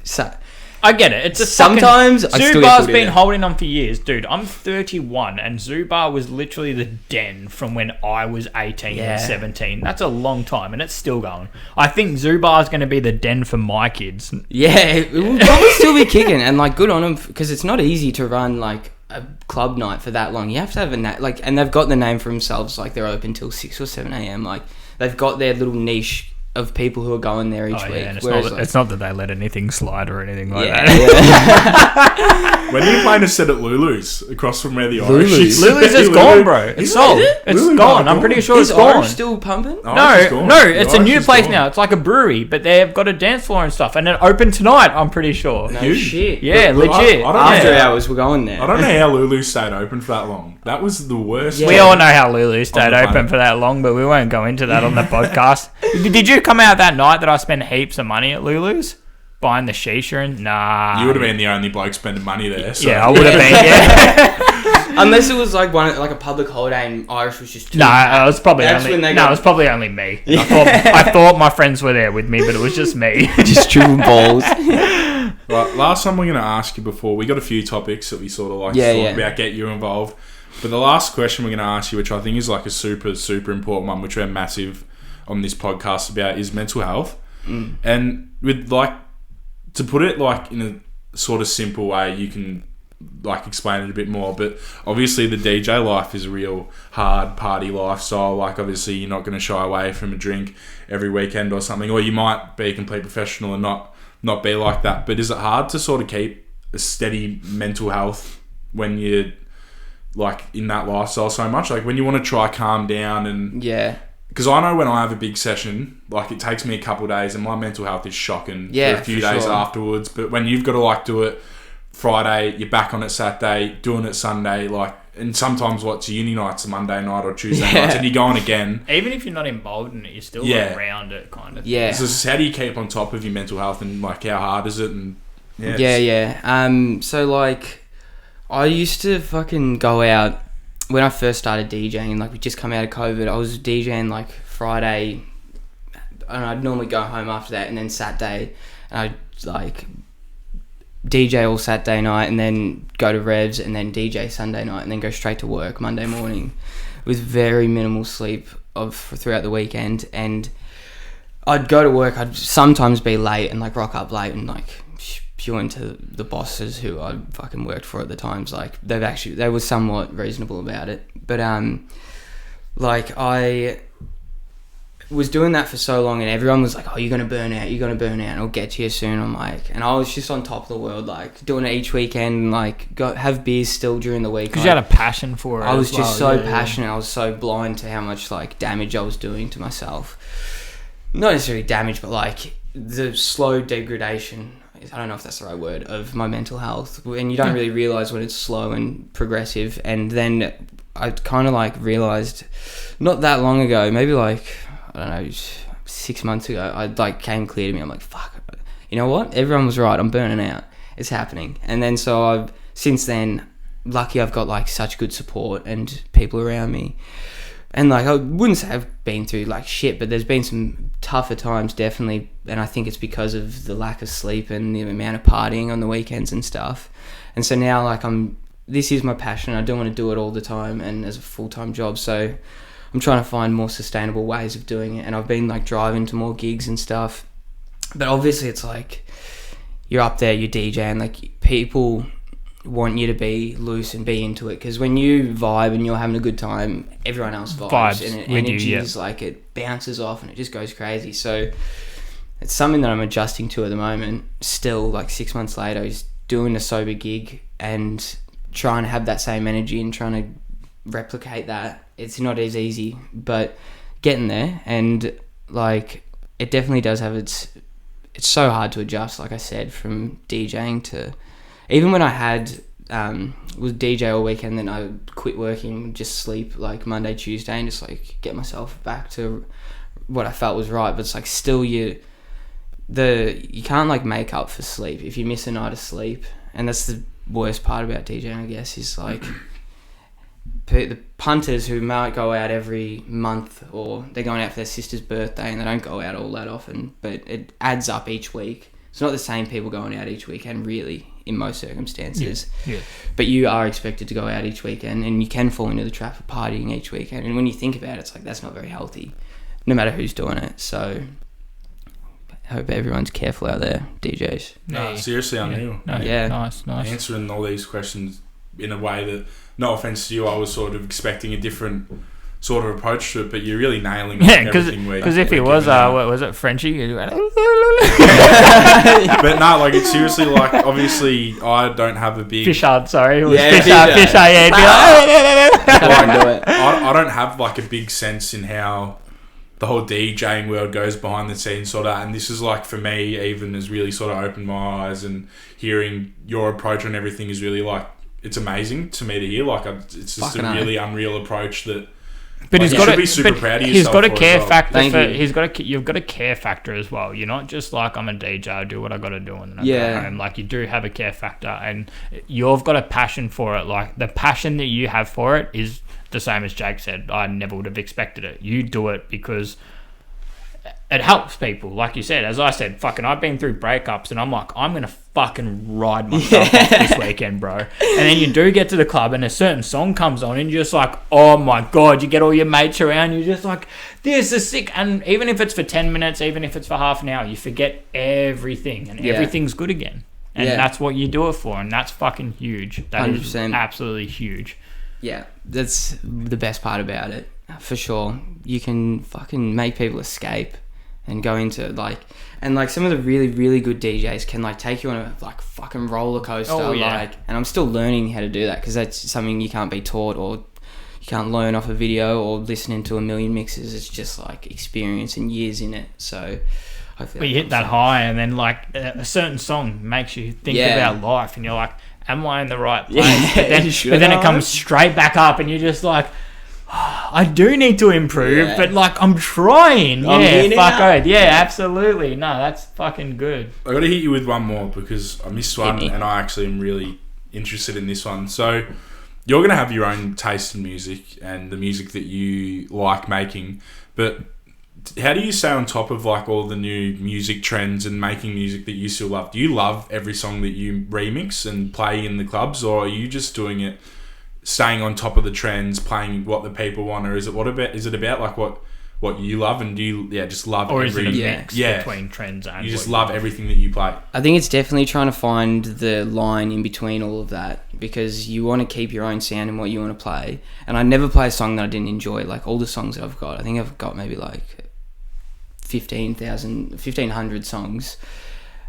I get it. It's a sometimes I still get Zubar's pulled in been there. holding on for years, dude. I'm 31, and Zubar was literally the den from when I was 18 Yeah. and 17. That's a long time, and it's still going. I think Zubar's going to be the den for my kids. Yeah, it will probably still be kicking, and like good on them because it's not easy to run like a club night for that long. You have to have and they've got the name for themselves. Like they're open till 6 or 7 a.m. Like they've got their little niche of people who are going there each week. And Whereas, it's not that they let anything slide or anything like yeah, that. yeah. When are you playing a set at Lulu's across from where the Lulu's? Irish is? Lulu's is gone, bro. It's sold. it? It's Lulu's gone. are I'm pretty gone. sure Is it's gone. Irish still pumping? Irish is gone. No, The it's a Irish new is place gone. now. It's like a brewery, but they've got a dance floor and stuff, and it opened tonight. I'm pretty sure. No Huge. shit. Yeah, But legit. I don't After know. hours, we're going there. I don't know how Lulu stayed open for that long. That was the worst. Yeah. We all know how Lulu stayed the open planet. for that long, but we won't go into that on the podcast. Did you come out that night that I spent heaps of money at Lulu's? Buying the shisha and... Nah. You would have been the only bloke spending money there. So. Yeah, I would have been, yeah. Unless it was like a public holiday and Irish was just too Nah, it was probably That's only... when they No, got- it was probably only me. I thought my friends were there with me, but it was just me. just triple balls. Right, last time we're going to ask you before, we got a few topics that we sort of like to talk about, get you involved. But the last question we're going to ask you, which I think is like a super, super important one, which we're massive on this podcast about, is mental health. And with like, to put it like in a sort of simple way, you can like explain it a bit more, but obviously the DJ life is a real hard party lifestyle. Like obviously you're not going to shy away from a drink every weekend or something, or you might be a complete professional and not be like that. But is it hard to sort of keep a steady mental health when you're like in that lifestyle so much? Like when you want to try calm down and... Yeah. Because I know when I have a big session, like it takes me a couple of days and my mental health is shocking for a few days afterwards. But when you've got to like do it Friday, you're back on it Saturday, doing it Sunday, like, and sometimes what's uni nights, Monday night or Tuesday nights, and you're going again. Even if you're not involved in it, you're still around it, kind of. Yeah. So it's just how do you keep on top of your mental health and like how hard is it? And So like, I used to fucking go out when I first started DJing. Like we just come out of COVID. I was DJing like Friday, and I'd normally go home after that, and then Saturday, and I'd like DJ all Saturday night, and then go to Revs, and then DJ Sunday night, and then go straight to work Monday morning, with very minimal sleep throughout the weekend. And I'd go to work. I'd sometimes be late and like rock up late and like spew into the bosses who I fucking worked for at the times. Like they were somewhat reasonable about it. But like I was doing that for so long, and everyone was like, "Oh, you're gonna burn out. You're gonna burn out. It'll get to you soon." I'm like, and I was just on top of the world, like doing it each weekend, like have beers still during the week. Because you had a passion for it. I was just so passionate. I was so blind to how much like damage I was doing to myself. Not necessarily damage, but like the slow degradation. I don't know if that's the right word, of my mental health, and you don't really realize when it's slow and progressive. And then I kind of like realized not that long ago, maybe like, I don't know, 6 months ago, I like came clear to me. I'm like, fuck, you know what? Everyone was right. I'm burning out. It's happening. And then so I've since then, lucky I've got like such good support and people around me. And like I wouldn't say I've been through like shit, but there's been some tougher times definitely. And I think it's because of the lack of sleep and the amount of partying on the weekends and stuff. And so now like this is my passion. I don't want to do it all the time and as a full-time job. So I'm trying to find more sustainable ways of doing it, and I've been like driving to more gigs and stuff. But obviously it's like you're up there, you're DJing, like people want you to be loose and be into it, because when you vibe and you're having a good time, everyone else vibes and energy is like it bounces off and it just goes crazy. So it's something that I'm adjusting to at the moment still, like 6 months later, is doing a sober gig and trying to have that same energy and trying to replicate that. It's not as easy, but getting there. And like it definitely does have it's so hard to adjust, like I said, from DJing to even when I had was DJ all weekend, then I would quit working, just sleep like Monday, Tuesday, and just like get myself back to what I felt was right. But it's like still you can't like make up for sleep if you miss a night of sleep. And that's the worst part about DJing, I guess, is like the punters who might go out every month, or they're going out for their sister's birthday and they don't go out all that often, but it adds up each week. It's not the same people going out each weekend, really, in most circumstances. Yeah. But you are expected to go out each weekend, and you can fall into the trap of partying each weekend. And when you think about it, it's like that's not very healthy, no matter who's doing it. So I hope everyone's careful out there, DJs. No, seriously, I knew. No, yeah, nice. Answering all these questions in a way that, no offense to you, I was sort of expecting a different sort of approach to it, but you're really nailing everything. Because if it was, what was it, Frenchie? But no, like it's seriously like, obviously I don't have a big Fishard, sorry. It was yeah, Fishard, yeah. I don't have like a big sense in how the whole DJing world goes behind the scenes sort of, and this is like for me even has really sort of opened my eyes, and hearing your approach and everything is really like, it's amazing to me to hear. Like it's just a really unreal approach that. But like, he's got to be super proud of yourself. He's got a care factor. You've got a care factor as well. You're not just like, I'm a DJ, I do what I got to do, and then I go home. Like you do have a care factor, and you've got a passion for it. Like the passion that you have for it is the same as Jake said. I never would have expected it. You do it because it helps people. Like you said, as I said, I've been through breakups, and I'm like, I'm gonna fucking ride myself off this weekend, bro. And then you do get to the club, and a certain song comes on, and you're just like, oh my god, you get all your mates around, you're just like, this is sick. And even if it's for 10 minutes, even if it's for half an hour, you forget everything, and everything's good again. And that's what you do it for, and that's fucking huge. That 100%. Is absolutely huge. Yeah, that's the best part about it, for sure. You can fucking make people escape and go into like, and like some of the really, really good DJs can like take you on a like fucking roller coaster. Like, and I'm still learning how to do that, because that's something you can't be taught, or you can't learn off a video or listening to a million mixes. It's just like experience and years in it. So hopefully, but you hit that high, and then like a certain song makes you think about life, and you're like, am I in the right place? But then it comes straight back up, and you're just like, I do need to improve, but like I'm trying. Absolutely. No, that's fucking good. I got to hit you with one more, because I missed one, and I actually am really interested in this one. So you're going to have your own taste in music and the music that you like making, but how do you stay on top of like all the new music trends and making music that you still love? Do you love every song that you remix and play in the clubs, or are you just doing it, staying on top of the trends, playing what the people want, or is it about like what what you love, and do you just love Or is it a every mix between trends and you just what love everything that you play? I think it's definitely trying to find the line in between all of that, because you want to keep your own sound and what you want to play. And I never play a song that I didn't enjoy. Like all the songs that I've got, I think I've got maybe like 1,500 songs,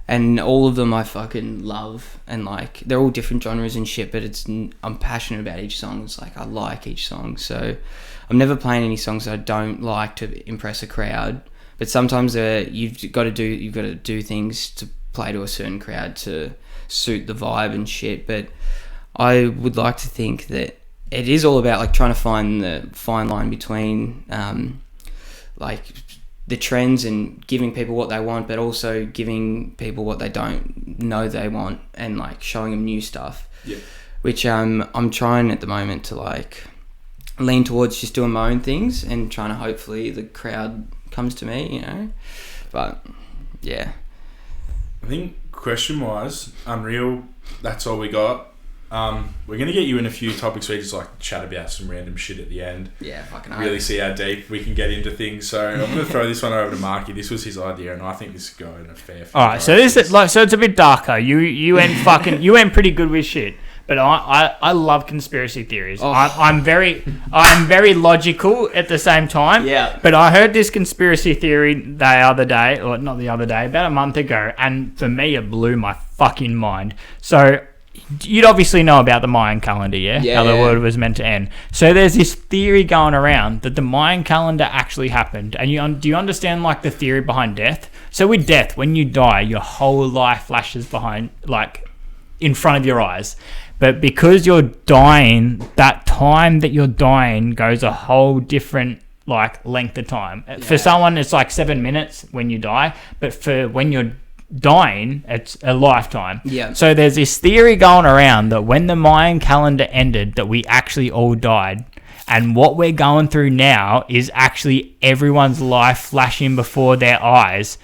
and all of them I fucking love, and like they're all different genres and shit, but I'm passionate about each song. It's like I like each song, so I'm never playing any songs that I don't like to impress a crowd. But sometimes you've got to do things to play to a certain crowd to suit the vibe and shit. But I would like to think that it is all about like trying to find the fine line between like the trends and giving people what they want, but also giving people what they don't know they want, and like showing them new stuff. Yeah. Which I'm trying at the moment to like lean towards just doing my own things and trying to hopefully the crowd comes to me, you know. But yeah, I think question wise, Unreal, that's all we got. We're gonna get you in a few topics where you just like chat about some random shit at the end. Yeah, fucking really see how deep we can get into things. So I'm gonna throw this one over to Marky. This was his idea, and I think this is going a fair. All right, so this is like, so it's a bit darker. You went pretty good with shit. But I love conspiracy theories. Oh. I'm very logical at the same time. Yeah. But I heard this conspiracy theory not the other day, about a month ago, and for me it blew my fucking mind. So you'd obviously know about the Mayan calendar, yeah? Yeah. How the world was meant to end. So there's this theory going around that the Mayan calendar actually happened. And do you understand like the theory behind death? So with death, when you die, your whole life flashes behind, like in front of your eyes. But because you're dying, that time that you're dying goes a whole different like length of time. Yeah. For someone, it's like 7 minutes when you die, but for when you're dying, it's a lifetime. Yeah. So there's this theory going around that when the Mayan calendar ended, that we actually all died. And what we're going through now is actually everyone's life flashing before their eyes.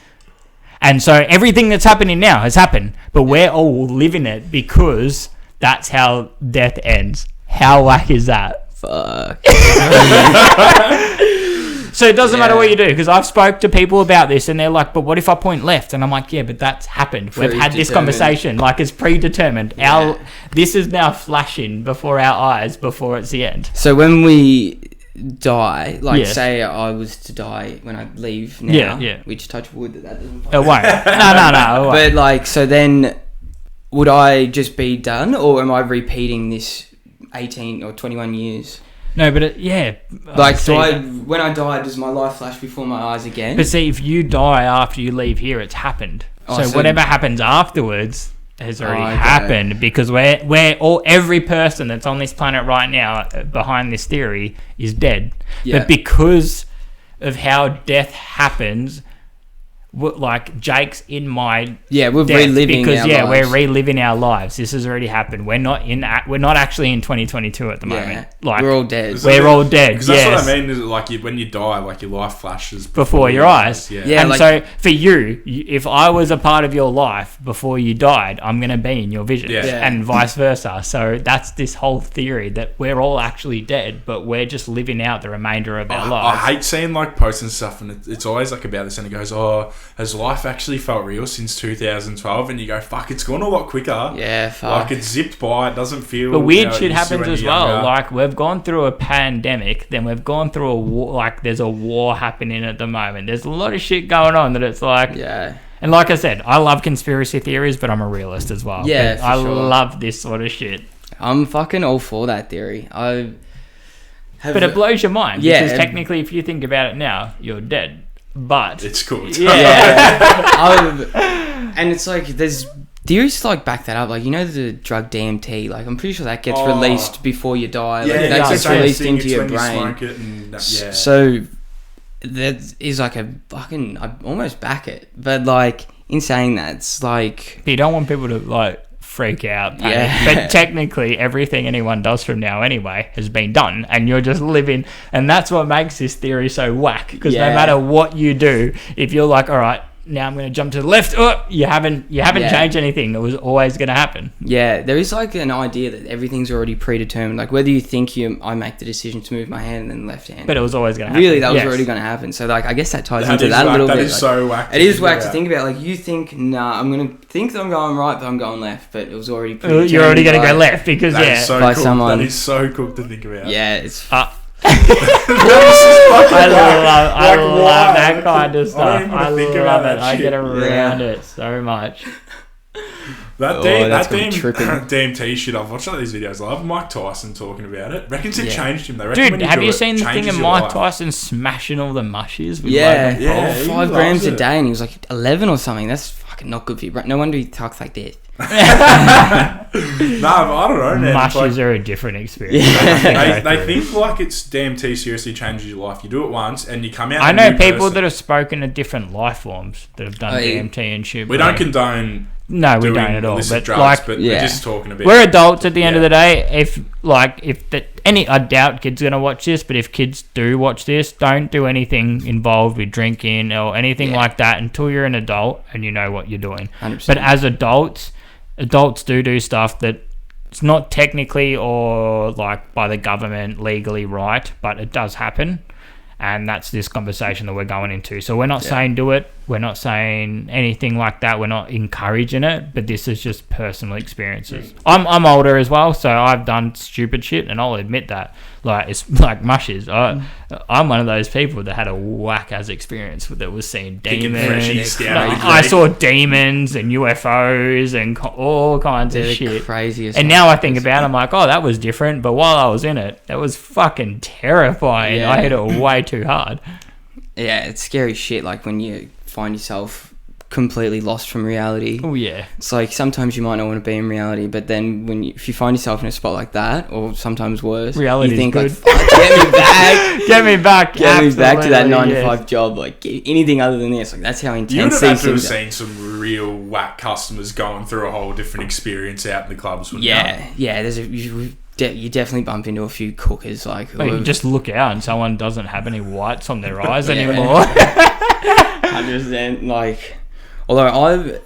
And so everything that's happening now has happened, but we're all living it because that's how death ends. How whack is that? Fuck. So it doesn't matter what you do, because I've spoke to people about this and they're like, but what if I point left? And I'm like, yeah, but that's happened. We've had this conversation. Like, it's predetermined. Yeah. This is now flashing before our eyes before it's the end. So when we die, like say I was to die when I leave now, which touch wood that doesn't it won't. No. But like, so then would I just be done, or am I repeating this 18 or 21 years? No, but like, when I die, does my life flash before my eyes again? But see, if you die after you leave here, it's happened. So whatever happens afterwards has already happened, because every person that's on this planet right now behind this theory is dead. Yeah. But because of how death happens, like Jake's in my we're reliving because our lives. We're reliving our lives. This has already happened. We're not actually in 2022 at the moment. Like, we're all dead. We're all dead. Because that's what I mean. Is like when you die, like your life flashes before your eyes. Yeah. And like, so for you, if I was a part of your life before you died, I'm gonna be in your vision, and vice versa. So that's this whole theory that we're all actually dead, but we're just living out the remainder of our lives. I hate seeing like posts and stuff, and it's always like about this, and it goes, has life actually felt real since 2012? And you go, fuck, it's gone a lot quicker. Yeah, fuck. Like, it's zipped by. It doesn't feel... But weird shit happens as well. Like, we've gone through a pandemic, then we've gone through a war. Like, there's a war happening at the moment. There's a lot of shit going on that it's like... Yeah. And like I said, I love conspiracy theories, but I'm a realist as well. Yeah, I love this sort of shit. I'm fucking all for that theory. But it blows your mind. Because technically, if you think about it now, you're dead. But it's cool. And it's like there's theories like back that up. Like, you know, the drug DMT. Like, I'm pretty sure that gets released before you die. Like, that gets released into your brain. So that is like a fucking. I almost back it, but like in saying that, it's like you don't want people to like freak out, panic. But technically everything anyone does from now anyway has been done, and you're just living, and that's what makes this theory so whack, because no matter what you do, if you're like, all right, now I'm going to jump to the left. Oh, you haven't changed anything. It was always going to happen. Yeah, there is like an idea that everything's already predetermined. Like whether you think I make the decision to move my hand and then left hand. But it was always going to happen. Really, that was already going to happen. So like, I guess that ties into that a little bit. That is so whack. It is whack to think about. Like you think, I'm going to think that I'm going right, but I'm going left. But it was already predetermined. You're already going to go left because that is so by cool. someone. That is so cool to think about. Yeah, it's. I love that kind of stuff. I love it. I get around it so much. That DMT shit, I've watched all these videos. I love Mike Tyson talking about it. Reckons it changed him. Dude, have you seen the thing of Mike Tyson smashing all the mushies? With 5 grams a day, and he was like 11 or something. That's fucking not good for you. No wonder he talks like that. But I don't know, man. Mushies are a different experience. They think like it's DMT seriously changes your life. You do it once and you come out. I know people that have spoken of different life forms that have done DMT and shit. We don't condone. No, we don't at all. But drugs, we're just talking about. We're adults at the end of the day. I doubt kids are gonna watch this, but if kids do watch this, don't do anything involved with drinking or anything like that until you're an adult and you know what you're doing. 100%. But as adults do stuff that it's not technically or like by the government legally right, but it does happen. And that's this conversation that we're going into. So we're not saying do it. We're not saying anything like that. We're not encouraging it. But this is just personal experiences. I'm older as well, so I've done stupid shit, and I'll admit that. Like it's like mushes. I'm one of those people that had a whack-ass experience that was seeing demons. I saw demons and UFOs and all kinds of shit. Craziest. And now I think about it, I'm like, oh, that was different. But while I was in it, that was fucking terrifying. Yeah. I hit it way too hard. Yeah, it's scary shit. Like when you find yourself completely lost from reality. Oh yeah. It's like sometimes you might not want to be in reality, but then if you find yourself in a spot like that, or sometimes worse, reality, you think good. like, fuck, get me back, get me back to that 9-to-5 job. Like anything other than this, like that's how intense. You would have had to have seen some real whack customers going through a whole different experience out in the clubs. Yeah. You definitely bump into a few cookers. Like you just look out and someone doesn't have any whites on their eyes anymore. 100%. Like, although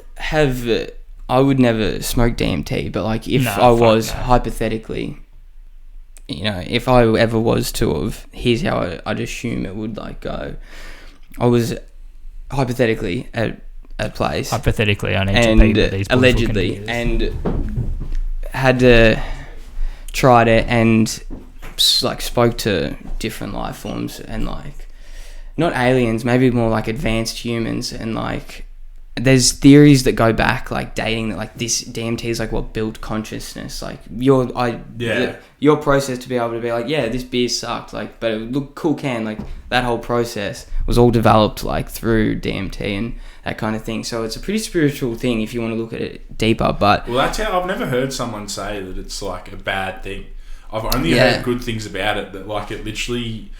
I would never smoke DMT, but like if I was hypothetically, if I ever was to have, here's how I'd assume it would like go. I was hypothetically at a place. Hypothetically, I need to be with these allegedly, and had tried it and like spoke to different life forms and like not aliens, maybe more like advanced humans, and like there's theories that go back like dating that like this DMT is like what built consciousness, like your process to be able to be like, yeah, this beer sucked, like, but it looked cool can, like that whole process was all developed like through DMT and that kind of thing. So it's a pretty spiritual thing if you want to look at it deeper. But that's how I've never heard someone say that it's like a bad thing. I've only heard good things about it, that like it literally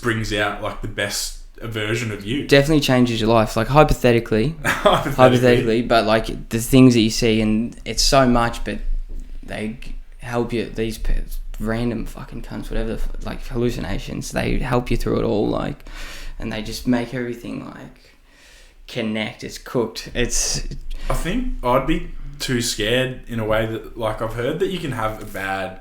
brings out like the best version of you. Definitely changes your life, like hypothetically, but like the things that you see, and it's so much, but they help you, these random fucking cunts, whatever, like hallucinations, they help you through it all, like, and they just make everything like connect. It's cooked. I think I'd be too scared in a way that, like, I've heard that you can have a bad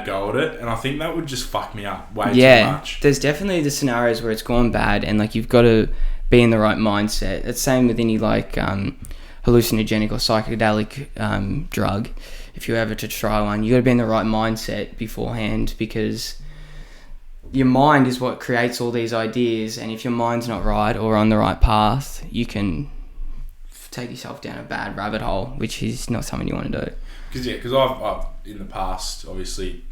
go at it, and I think that would just fuck me up way too much. There's definitely the scenarios where it's gone bad, and like you've got to be in the right mindset. It's same with any like hallucinogenic or psychedelic drug. If you ever to try one, you got to be in the right mindset beforehand, because your mind is what creates all these ideas, and if your mind's not right or on the right path, you can take yourself down a bad rabbit hole, which is not something you want to do. Because I've in the past, obviously,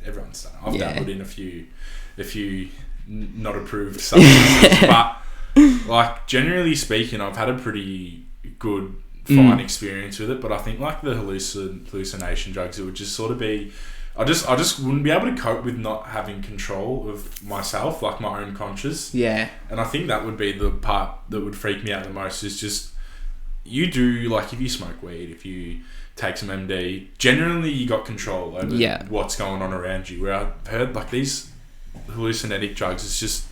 everyone's done it. I've dabbled in a few not approved substances, but like generally speaking, I've had a pretty good, fine experience with it. But I think like the hallucination drugs, it would just sort of be, I just wouldn't be able to cope with not having control of myself, like my own conscious. Yeah. And I think that would be the part that would freak me out the most, is just, you do, like, if you smoke weed, if you take some MD, generally you got control over what's going on around you. Where I've heard like these hallucinogenic drugs, it's just,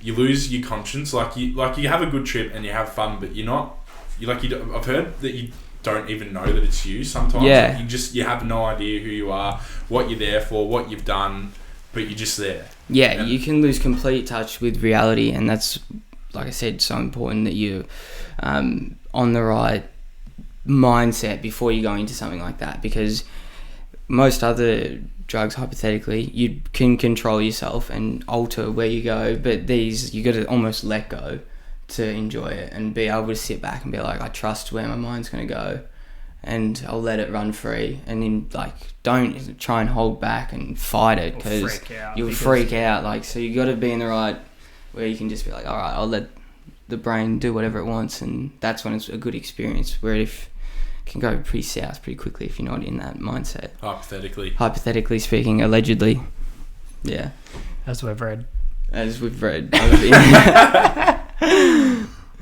you lose your conscience. Like you have a good trip and you have fun, but I've heard that you don't even know that it's you sometimes. Yeah. Like you have no idea who you are, what you're there for, what you've done, but you're just there. Yeah, you can lose complete touch with reality, and that's, like I said, so important that you're on the right mindset before you go into something like that, because most other drugs, hypothetically, you can control yourself and alter where you go, but these, you got to almost let go to enjoy it and be able to sit back and be like, I trust where my mind's going to go and I'll let it run free. And then, like, don't try and hold back and fight it, because you'll freak out. Like, so you got to be in the right where you can just be like, all right, I'll let the brain do whatever it wants, and that's when it's a good experience. Where if it can go pretty south pretty quickly if you're not in that mindset. Hypothetically speaking, allegedly. Yeah. As we've read.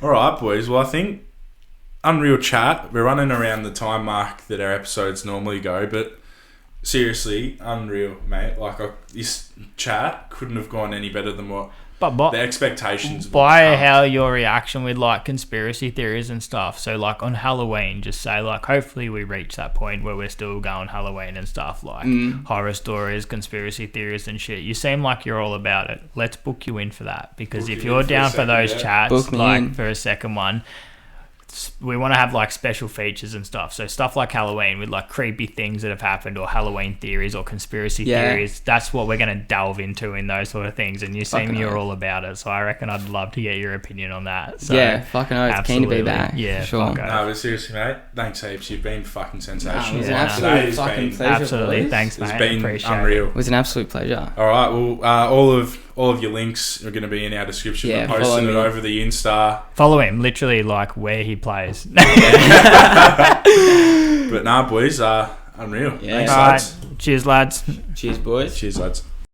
All right, boys. Well, I think unreal chat. We're running around the time mark that our episodes normally go, but seriously, unreal, mate. Like, this chat couldn't have gone any better than what the expectations. By how your reaction with, like, conspiracy theories and stuff. So, like, on Halloween, just say, like, hopefully we reach that point where we're still going Halloween and stuff, like horror stories, conspiracy theories and shit. You seem like you're all about it. Let's book you in for that, because if you're down for those chats, like, for a second one, we want to have, like, special features and stuff. So stuff like Halloween with, like, creepy things that have happened, or Halloween theories or conspiracy theories. That's what we're going to delve into in those sort of things. And you seem you're all about it. So I reckon I'd love to get your opinion on that. So, yeah, fucking oath. Keen to be back. Yeah, sure. No, but seriously, mate, thanks heaps. You've been fucking sensational. It was an absolute fucking pleasure. Absolutely. Boys. Thanks, mate. It's been Appreciate unreal. it. It was an absolute pleasure. All right, well, all of your links are going to be in our description. Yeah, We're posting it over the Insta. Follow him, literally, like, where he plays. But nah, boys, unreal. Yeah. Thanks, All lads. right. Cheers, lads. Cheers, boys. Cheers, lads.